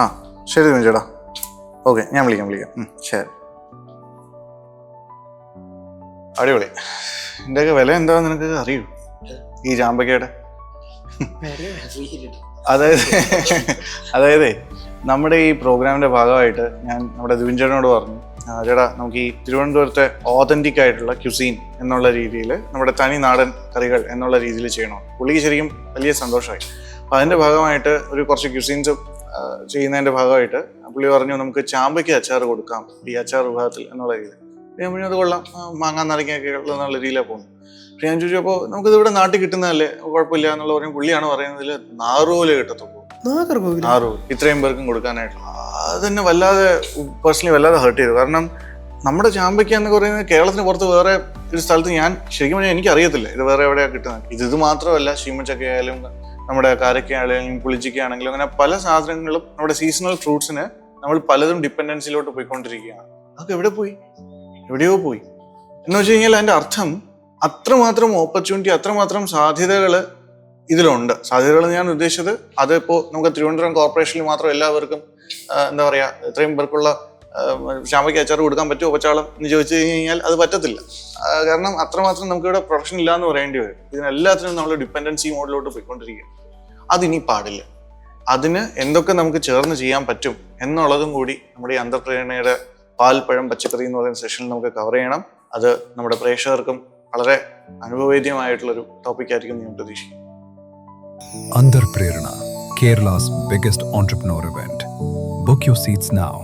ആ ശരി ചേട്ടാ, ഓക്കെ ഞാൻ വിളിക്കാം. ശരി, അടിപൊളി. ഇതിൻ്റെയൊക്കെ വില എന്താണെന്ന് നിനക്ക് അറിയൂ ഈ ചാമ്പക്കയുടെ? അതായത് നമ്മുടെ ഈ പ്രോഗ്രാമിന്റെ ഭാഗമായിട്ട് ഞാൻ നമ്മുടെ ദിവിൻ ചേട്ടനോട് പറഞ്ഞു, ചേട്ടാ നമുക്ക് ഈ തിരുവനന്തപുരത്തെ ഓതന്റിക് ആയിട്ടുള്ള ക്യുസീൻ എന്നുള്ള രീതിയിൽ നമ്മുടെ തനി നാടൻ കറികൾ എന്നുള്ള രീതിയിൽ ചെയ്യണം. പുള്ളിക്ക് ശരിക്കും വലിയ സന്തോഷമായി. അപ്പം അതിൻ്റെ ഭാഗമായിട്ട് കുറച്ച് ക്യുസീൻസ് ചെയ്യുന്നതിൻ്റെ ഭാഗമായിട്ട് പുള്ളി പറഞ്ഞു നമുക്ക് ചാമ്പയ്ക്ക് അച്ചാർ കൊടുക്കാം ഈ അച്ചാർ വിഭാഗത്തിൽ എന്നുള്ള രീതിയിൽ. ഞാൻ പറഞ്ഞു അത് കൊള്ളാം, മാങ്ങാൻ നാരങ്ങയൊക്കെ എന്നുള്ള രീതിയിലാണ് പോകുന്നത്. പക്ഷെ ഞാൻ ചോദിച്ചപ്പോൾ നമുക്കിത് ഇവിടെ നാട്ടിൽ കിട്ടുന്നതല്ലേ, കുഴപ്പമില്ല എന്നുള്ള പറയും. പുള്ളിയാണ് പറയുന്നതിൽ നാറുപോലെ കിട്ടത്തുള്ളൂ. നാറുകോല് ഇത്രയും പേർക്കും കൊടുക്കാനായിട്ടുള്ള അത് തന്നെ വല്ലാതെ പേഴ്സണലി വല്ലാതെ ഹേർട്ട് ചെയ്തു. കാരണം നമ്മുടെ ചാമ്പയ്ക്ക എന്ന് പറയുന്നത് കേരളത്തിന് പുറത്ത് വേറെ ഒരു സ്ഥലത്ത് ഞാൻ ശരിക്കും പറഞ്ഞാൽ എനിക്കറിയത്തില്ല ഇത് വേറെ എവിടെയാണ് കിട്ടുന്നത്. ഇത് മാത്രമല്ല, ശീമച്ചക്ക ആയാലും നമ്മുടെ കാരക്കയാണെങ്കിലും പുളിച്ചിക്ക ആണെങ്കിലും അങ്ങനെ പല സാധനങ്ങളും നമ്മുടെ സീസണൽ ഫ്രൂട്ട്സിന് നമ്മൾ പലതും ഡിപ്പെൻഡൻസിലോട്ട് പോയിക്കൊണ്ടിരിക്കുകയാണ്. അതൊക്കെ എവിടെയോ പോയി എന്ന് വെച്ച് കഴിഞ്ഞാൽ അതിൻ്റെ അർത്ഥം അത്രമാത്രം ഓപ്പർച്യൂണിറ്റി, അത്രമാത്രം സാധ്യതകൾ ഇതിലുണ്ട്. സാധ്യതകൾ ഞാൻ ഉദ്ദേശിച്ചത് അതിപ്പോൾ നമുക്ക് തിരുവനന്തപുരം കോർപ്പറേഷനിൽ മാത്രം എല്ലാവർക്കും എന്താ പറയുക ഇത്രയും പേർക്കുള്ള ചാമ്പയ്ക്ക് അച്ചാർ കൊടുക്കാൻ പറ്റുമോ പച്ചാളം എന്ന് ചോദിച്ചു കഴിഞ്ഞാൽ അത് പറ്റത്തില്ല. കാരണം അത്രമാത്രം നമുക്കിവിടെ പ്രൊഫഷൻ ഇല്ല എന്ന് പറയേണ്ടി വരും. ഇതിനെല്ലാത്തിനും നമ്മൾ ഡിപ്പെൻഡൻസി മോഡിലോട്ട് പോയിക്കൊണ്ടിരിക്കുക. അതിനി പാടില്ല. അതിന് എന്തൊക്കെ നമുക്ക് ചേർന്ന് ചെയ്യാൻ പറ്റും എന്നുള്ളതും കൂടി നമ്മുടെ ഈ അന്തർപ്രേരണയുടെ പാൽപ്പഴം പച്ചക്കറി എന്ന് പറയുന്ന സെഷനിൽ നമുക്ക് കവർ ചെയ്യണം. അത് നമ്മുടെ പ്രേക്ഷകർക്കും വളരെ അനുഭവവേദ്യമായിട്ടുള്ളൊരു ടോപ്പിക്കായിരിക്കും ഞാൻ പ്രതീക്ഷിക്കുന്നു. Antarprerana, Kerala's biggest entrepreneur event. Book your seats now.